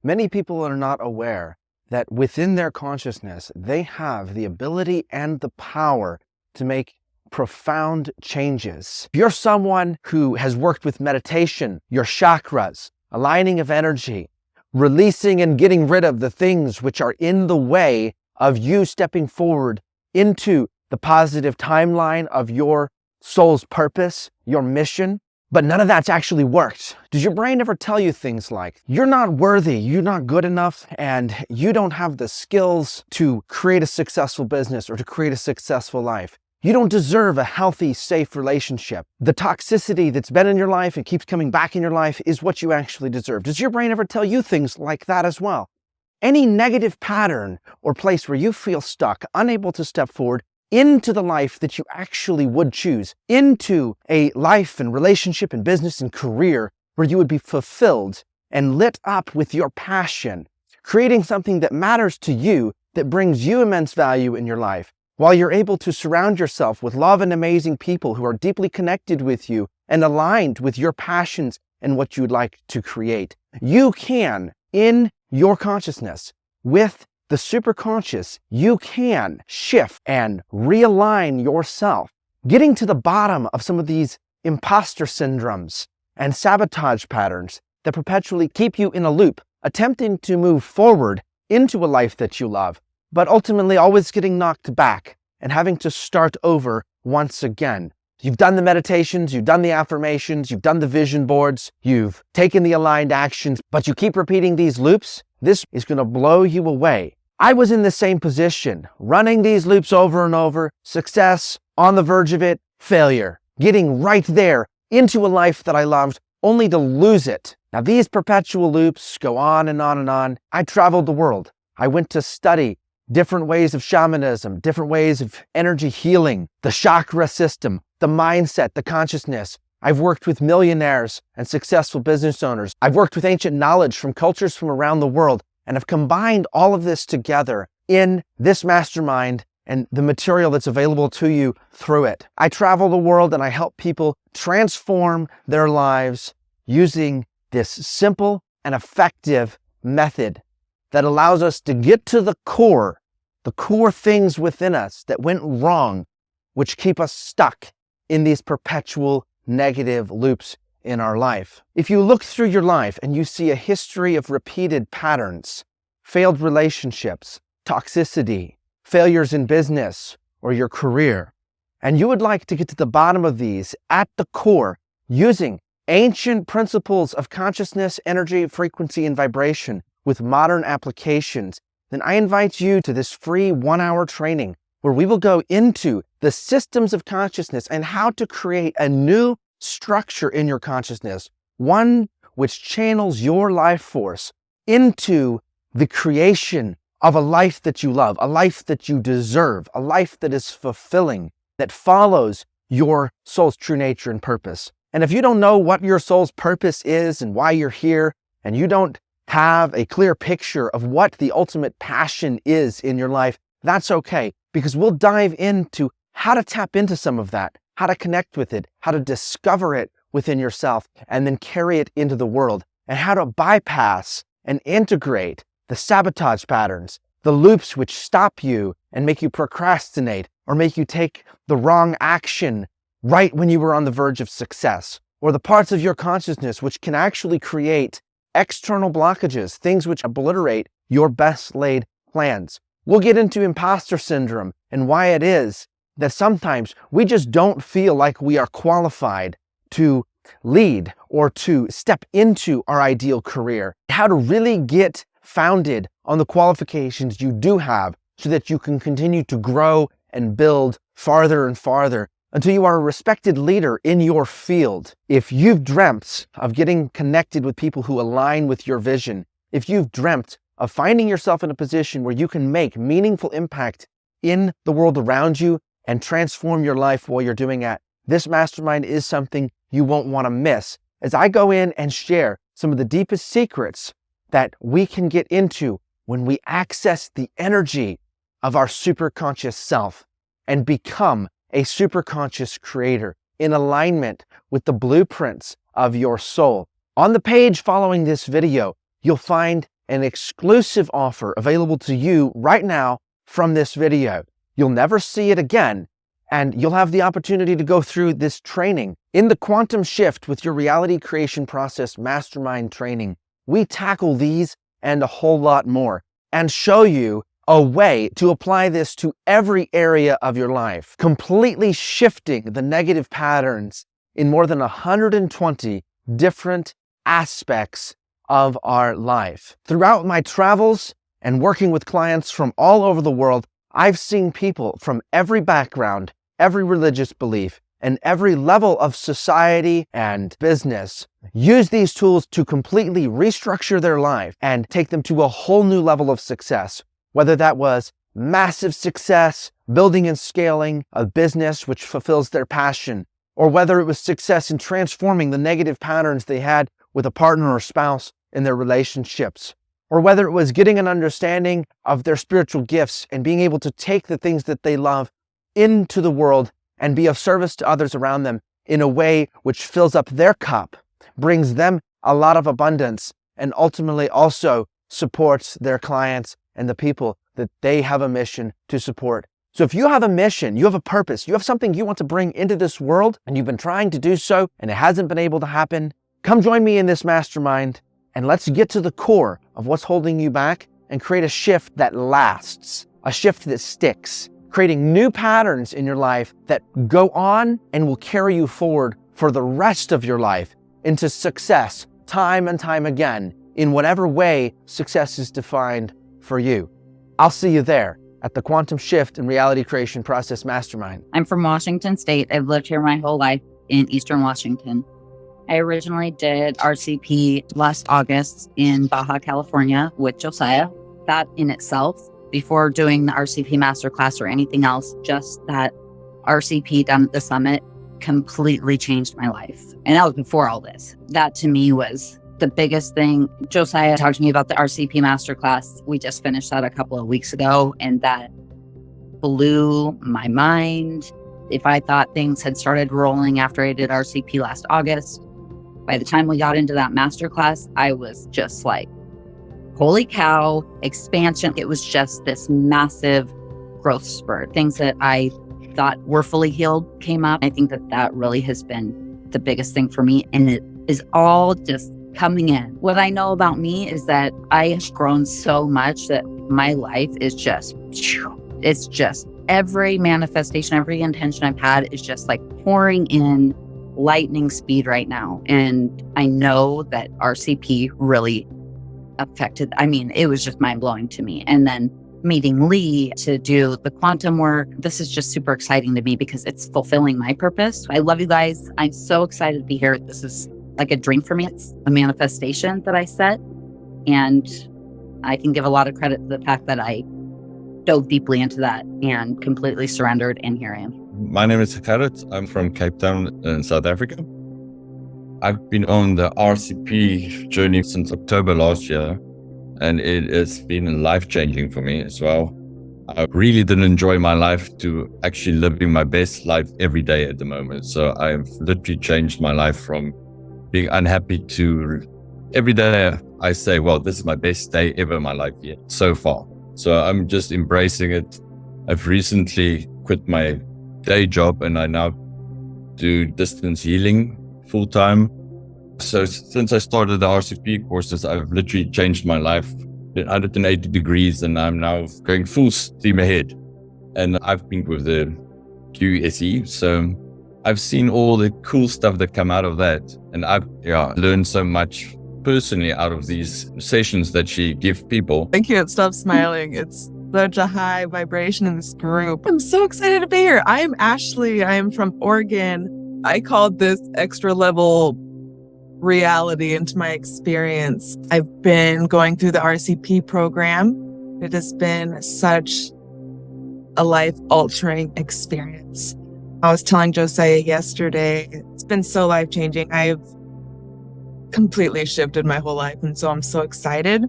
Many people are not aware that within their consciousness, they have the ability and the power to make profound changes. If you're someone who has worked with meditation, your chakras, aligning of energy, releasing and getting rid of the things which are in the way of you stepping forward into the positive timeline of your soul's purpose, your mission, but none of that's actually worked. Does your brain ever tell you things like, you're not worthy, you're not good enough, and you don't have the skills to create a successful business or to create a successful life? You don't deserve a healthy, safe relationship. The toxicity that's been in your life and keeps coming back in your life is what you actually deserve. Does your brain ever tell you things like that as well? Any negative pattern or place where you feel stuck, unable to step forward into the life that you actually would choose, into a life and relationship and business and career where you would be fulfilled and lit up with your passion, creating something that matters to you, that brings you immense value in your life, while you're able to surround yourself with love and amazing people who are deeply connected with you and aligned with your passions and what you would like to create. You can, in your consciousness, with the superconscious, you can shift and realign yourself, getting to the bottom of some of these imposter syndromes and sabotage patterns that perpetually keep you in a loop, attempting to move forward into a life that you love, but ultimately always getting knocked back and having to start over once again. You've done the meditations, you've done the affirmations, you've done the vision boards, you've taken the aligned actions, but you keep repeating these loops. This is going to blow you away. I was in the same position, running these loops over and over, success, on the verge of it, failure, getting right there into a life that I loved, only to lose it. Now these perpetual loops go on and on and on. I traveled the world. I went to study different ways of shamanism, different ways of energy healing, the chakra system, the mindset, the consciousness. I've worked with millionaires and successful business owners. I've worked with ancient knowledge from cultures from around the world, and have combined all of this together in this mastermind and the material that's available to you through it. I travel the world and I help people transform their lives using this simple and effective method that allows us to get to the core things within us that went wrong, which keep us stuck in these perpetual negative loops in our life. If you look through your life and you see a history of repeated patterns, failed relationships, toxicity, failures in business or your career, and you would like to get to the bottom of these at the core using ancient principles of consciousness, energy, frequency, and vibration with modern applications, then I invite you to this free 1-hour training where we will go into the systems of consciousness and how to create a new structure in your consciousness, one which channels your life force into the creation of a life that you love, a life that you deserve, a life that is fulfilling, that follows your soul's true nature and purpose. And if you don't know what your soul's purpose is and why you're here, and you don't have a clear picture of what the ultimate passion is in your life, that's okay, because we'll dive into how to tap into some of that, how to connect with it, how to discover it within yourself, and then carry it into the world, and how to bypass and integrate the sabotage patterns, the loops which stop you and make you procrastinate or make you take the wrong action right when you were on the verge of success, or the parts of your consciousness which can actually create external blockages, things which obliterate your best laid plans. We'll get into imposter syndrome and why it is that sometimes we just don't feel like we are qualified to lead or to step into our ideal career. How to really get founded on the qualifications you do have so that you can continue to grow and build farther and farther until you are a respected leader in your field. If you've dreamt of getting connected with people who align with your vision, if you've dreamt of finding yourself in a position where you can make meaningful impact in the world around you and transform your life while you're doing that, this mastermind is something you won't want to miss, as I go in and share some of the deepest secrets that we can get into when we access the energy of our superconscious self and become a superconscious creator in alignment with the blueprints of your soul. On the page following this video, you'll find an exclusive offer available to you right now from this video. You'll never see it again, and you'll have the opportunity to go through this training. In the Quantum Shift with Your Reality Creation Process Mastermind training, we tackle these and a whole lot more and show you a way to apply this to every area of your life, completely shifting the negative patterns in more than 120 different aspects of our life. Throughout my travels and working with clients from all over the world, I've seen people from every background, every religious belief, and every level of society and business use these tools to completely restructure their life and take them to a whole new level of success. Whether that was massive success, building and scaling a business which fulfills their passion, or whether it was success in transforming the negative patterns they had with a partner or spouse in their relationships, or whether it was getting an understanding of their spiritual gifts and being able to take the things that they love into the world and be of service to others around them in a way which fills up their cup, brings them a lot of abundance, and ultimately also supports their clients and the people that they have a mission to support. So if you have a mission, you have a purpose, you have something you want to bring into this world, and you've been trying to do so and it hasn't been able to happen, come join me in this mastermind and let's get to the core of what's holding you back and create a shift that lasts, a shift that sticks, creating new patterns in your life that go on and will carry you forward for the rest of your life into success time and time again in whatever way success is defined for you. I'll see you there at the Quantum Shift and Reality Creation Process Mastermind. I'm from Washington State. I've lived here my whole life in Eastern Washington. I originally did RCP last August in Baja, California with Josiah. That in itself, before doing the RCP Masterclass or anything else, just that RCP down at the summit completely changed my life. And that was before all this. That to me was the biggest thing. Josiah talked to me about the RCP Masterclass. We just finished that a couple of weeks ago, and that blew my mind. If I thought things had started rolling after I did RCP last August, by the time we got into that masterclass, I was just like, holy cow, expansion. It was just this massive growth spurt. Things that I thought were fully healed came up. I think that that really has been the biggest thing for me. And it is all just coming in. What I know about me is that I have grown so much that my life is just, it's just every manifestation, every intention I've had is just like pouring in lightning speed right now. And I know that RCP really affected, it was just mind blowing to me. And then meeting Lee to do the quantum work, this is just super exciting to me because it's fulfilling my purpose. I love you guys. I'm so excited to be here. This is like a dream for me. It's a manifestation that I set. And I can give a lot of credit to the fact that I dove deeply into that and completely surrendered. And here I am. My name is Gerrit. I'm from Cape Town in South Africa. I've been on the RCP journey since October last year, and it has been life-changing for me as well. I really didn't enjoy my life to actually living my best life every day at the moment. So I've literally changed my life from being unhappy to every day I say, well, this is my best day ever in my life yet so far. So I'm just embracing it. I've recently quit my day job and I now do distance healing full time. So since I started the RCP courses, I've literally changed my life 180 degrees, and I'm now going full steam ahead. And I've been with the QSE, so I've seen all the cool stuff that come out of that. And I've learned so much personally out of these sessions that she gives people. I can't stop smiling. It's such a high vibration in this group. I'm so excited to be here. I am Ashley. I am from Oregon. I called this extra level reality into my experience. I've been going through the RCP program. It has been such a life-altering experience. I was telling Josiah yesterday, it's been so life-changing. I've completely shifted my whole life, and so I'm so excited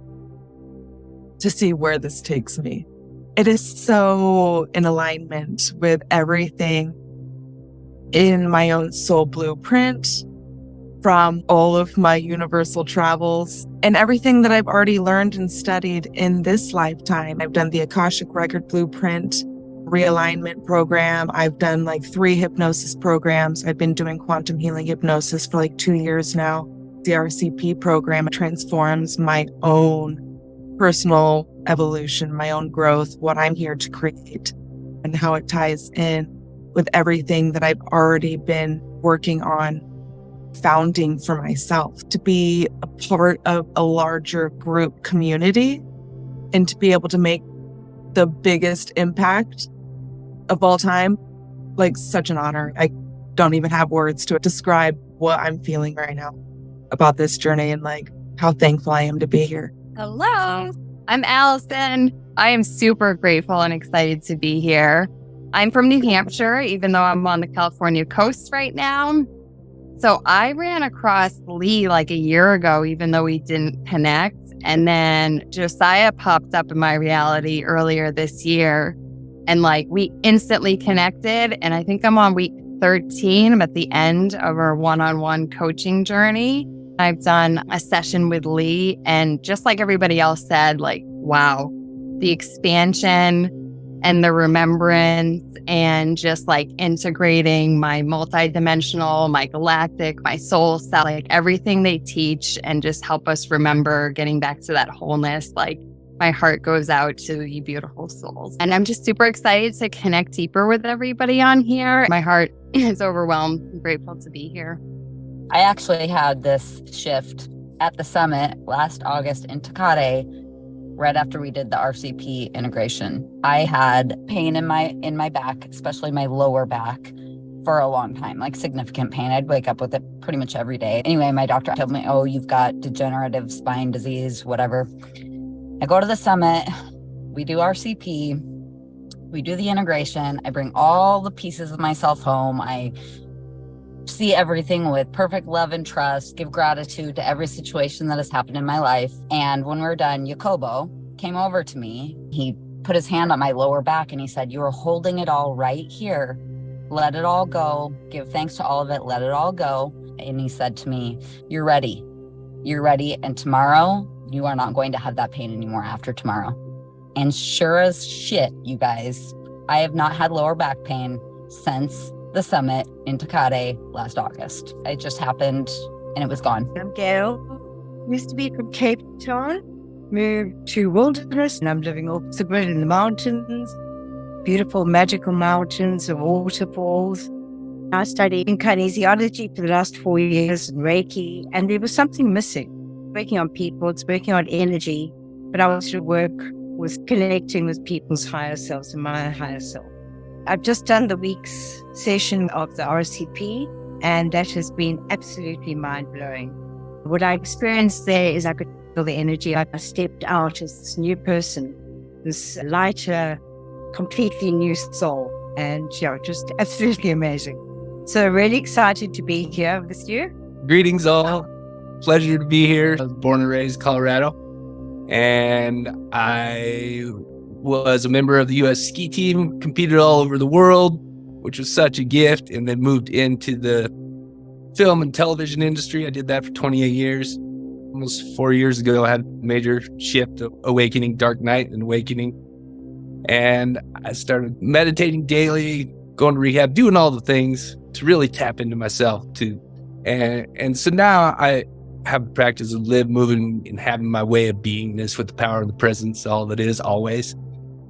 to see where this takes me. It is so in alignment with everything in my own soul blueprint from all of my universal travels and everything that I've already learned and studied in this lifetime. I've done the Akashic Record Blueprint realignment program. I've done like 3 hypnosis programs. I've been doing quantum healing hypnosis for like 2 years now. The RCP program transforms my own personal evolution, my own growth, what I'm here to create, and how it ties in with everything that I've already been working on founding for myself, to be a part of a larger group community and to be able to make the biggest impact of all time. Like, such an honor. I don't even have words to describe what I'm feeling right now about this journey and like how thankful I am to be here. Hello, I'm Allison. I am super grateful and excited to be here. I'm from New Hampshire, even though I'm on the California coast right now. So I ran across Lee like a year ago, even though we didn't connect. And then Josiah popped up in my reality earlier this year. And like we instantly connected. And I think I'm on week 13. I'm at the end of our one-on-one coaching journey. I've done a session with Lee. And just like everybody else said, like, wow, the expansion and the remembrance and just like integrating my multidimensional, my galactic, my soul self, like everything they teach and just help us remember getting back to that wholeness. Like my heart goes out to you beautiful souls. And I'm just super excited to connect deeper with everybody on here. My heart is overwhelmed. I'm grateful to be here. I actually had this shift at the summit last August in Tecate, right after we did the RCP integration. I had pain in my back, especially my lower back, for a long time, like significant pain. I'd wake up with it pretty much every day. Anyway, my doctor told me, oh, you've got degenerative spine disease, whatever. I go to the summit, we do RCP, we do the integration. I bring all the pieces of myself home. I see everything with perfect love and trust, give gratitude to every situation that has happened in my life. And when we're done, Jacobo came over to me. He put his hand on my lower back and he said, you are holding it all right here. Let it all go. Give thanks to all of it. Let it all go. And he said to me, you're ready. You're ready. And tomorrow, you are not going to have that pain anymore after tomorrow. And sure as shit, you guys, I have not had lower back pain since the summit in Tecate last August. It just happened and it was gone. I'm Gail. Used to be from Cape Town, moved to wilderness, and I'm living off the grid in the mountains, beautiful magical mountains and waterfalls. I studied in kinesiology for the last 4 years and Reiki, and there was something missing. Working on people, it's working on energy, but I wanted to work with connecting with people's higher selves and my higher self. I've just done the week's session of the RCP, and that has been absolutely mind-blowing. What I experienced there is I could feel the energy. I stepped out as this new person, this lighter, completely new soul, and just absolutely amazing. So really excited to be here with you. Greetings all. Pleasure to be here. I was born and raised in Colorado, and I was a member of the U.S. ski team, competed all over the world, which was such a gift, and then moved into the film and television industry. I did that for 28 years. Almost 4 years ago, I had a major shift of awakening, dark night and awakening. And I started meditating daily, going to rehab, doing all the things to really tap into myself too. And so now I have a practice of moving, and having my way of beingness with the power of the presence, all that is, always.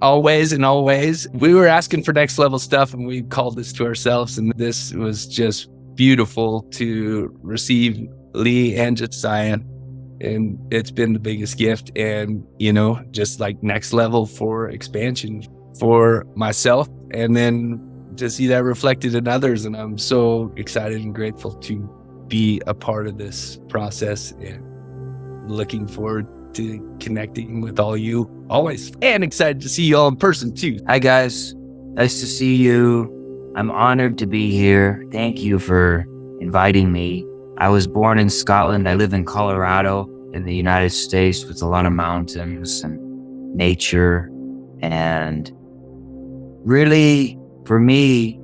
Always and always. We were asking for next level stuff, and we called this to ourselves. And this was just beautiful to receive Lee and Josiah. And it's been the biggest gift. And, just like next level for expansion for myself. And then to see that reflected in others. And I'm so excited and grateful to be a part of this process, and looking forward to connecting with all you always, and excited to see you all in person too. Hi guys, nice to see you. I'm honored to be here. Thank you for inviting me. I was born in Scotland. I live in Colorado in the United States with a lot of mountains and nature. And really, for me,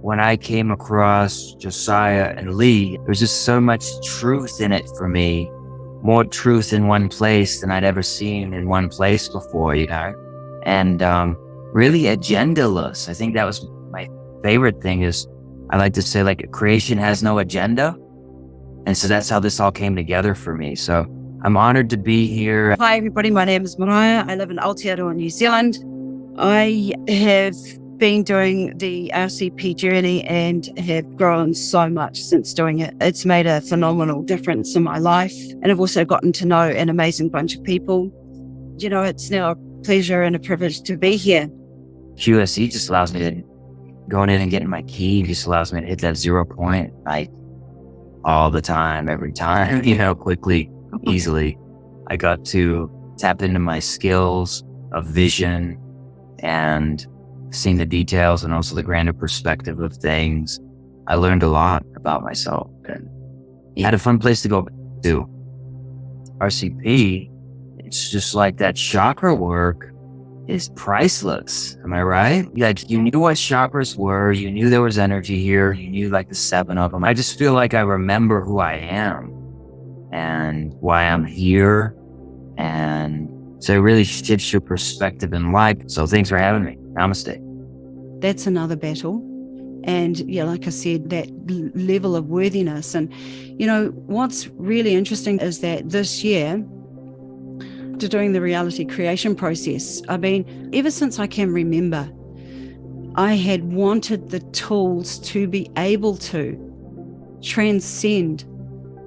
when I came across Josiah and Lee, there's just so much truth in it for me. More truth in one place than I'd ever seen in one place before, you know? And really agendaless. I think that was my favorite thing is I like to say like creation has no agenda. And so that's how this all came together for me. So I'm honored to be here. Hi everybody, my name is Mariah. I live in Aotearoa, New Zealand. I have been doing the RCP journey and have grown so much since doing it. It's made a phenomenal difference in my life. And I've also gotten to know an amazing bunch of people. You know, it's now a pleasure and a privilege to be here. QSE just allows me to going in and getting my key, just allows me to hit that 0 point like all the time, every time, you know, quickly, easily. I got to tap into my skills of vision and seeing the details and also the grander perspective of things. I learned a lot about myself and had a fun place to go to. RCP, it's just like that chakra work is priceless. Am I right? Like you knew what chakras were, you knew there was energy here, you knew like the 7 of them. I just feel like I remember who I am and why I'm here. And so it really shifts your perspective in life. So thanks for having me. Namaste. That's another battle. And yeah, like I said, that level of worthiness. And, you know, what's really interesting is that this year, to doing the reality creation process, I mean, ever since I can remember, I had wanted the tools to be able to transcend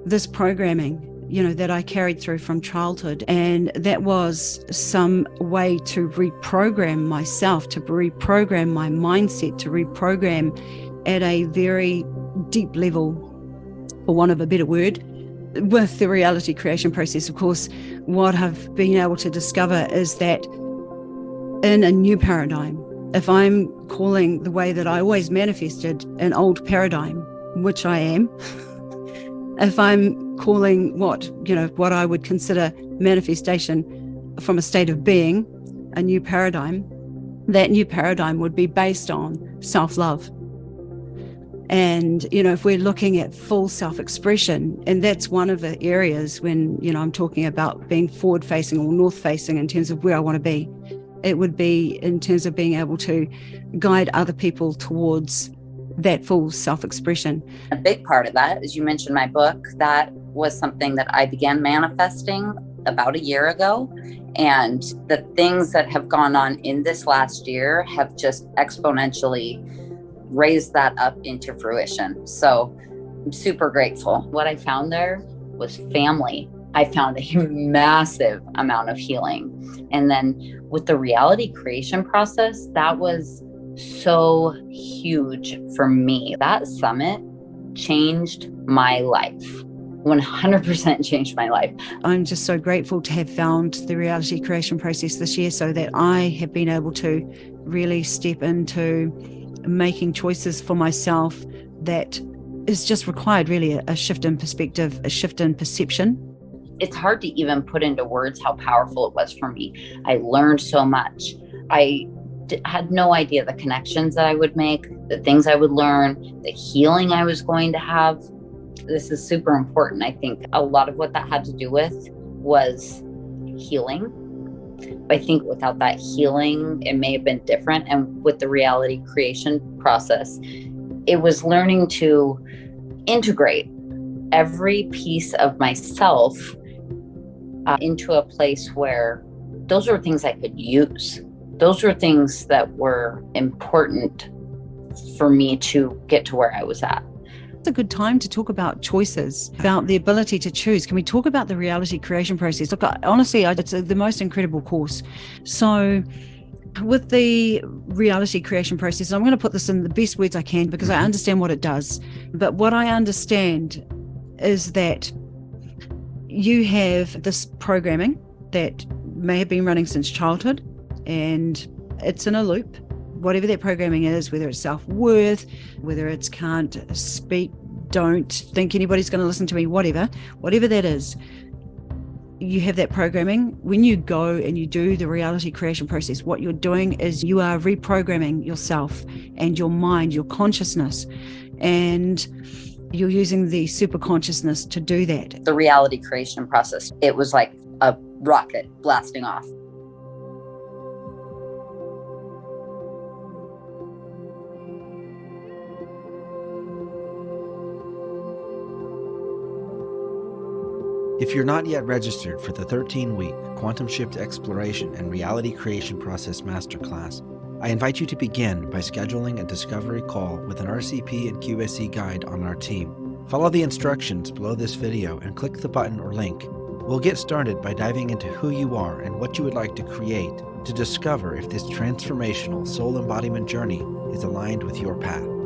this programming, you know, that I carried through from childhood. And that was some way to reprogram myself, to reprogram my mindset, to reprogram at a very deep level, for want of a better word. With the reality creation process, of course, what I've been able to discover is that in a new paradigm, if I'm calling the way that I always manifested an old paradigm, which I am, if I'm calling what I would consider manifestation from a state of being, a new paradigm, that new paradigm would be based on self-love. And, you know, if we're looking at full self-expression, and that's one of the areas when, you know, I'm talking about being forward-facing or north-facing in terms of where I want to be, it would be in terms of being able to guide other people towards that full self-expression. A big part of that, as you mentioned my book, that was something that I began manifesting about a year ago. And the things that have gone on in this last year have just exponentially raised that up into fruition. So I'm super grateful. What I found there was family. I found a massive amount of healing. And then with the reality creation process, that was so huge for me. That summit changed my life. 100% changed my life. I'm just so grateful to have found the reality creation process this year so that I have been able to really step into making choices for myself that is just required really a shift in perspective, a shift in perception. It's hard to even put into words how powerful it was for me. I learned so much. I had no idea the connections that I would make, the things I would learn, the healing I was going to have. This is super important. I think a lot of what that had to do with was healing. I think without that healing, it may have been different. And with the reality creation process, it was learning to integrate every piece of myself into a place where those were things I could use. Those were things that were important for me to get to where I was at. It's a good time to talk about choices, about the ability to choose. Can we talk about the reality creation process? Look, honestly, it's the most incredible course. So with the reality creation process, I'm going to put this in the best words I can because I understand what it does. But what I understand is that you have this programming that may have been running since childhood, and it's in a loop. Whatever that programming is, whether it's self-worth, whether it's can't speak, don't think anybody's going to listen to me, whatever that is, you have that programming. When you go and you do the reality creation process, what you're doing is you are reprogramming yourself and your mind, your consciousness, and you're using the super consciousness to do that. The reality creation process, it was like a rocket blasting off. If you're not yet registered for the 13-week Quantum Shift Exploration and Reality Creation Process Masterclass, I invite you to begin by scheduling a discovery call with an RCP and QSE guide on our team. Follow the instructions below this video and click the button or link. We'll get started by diving into who you are and what you would like to create to discover if this transformational soul embodiment journey is aligned with your path.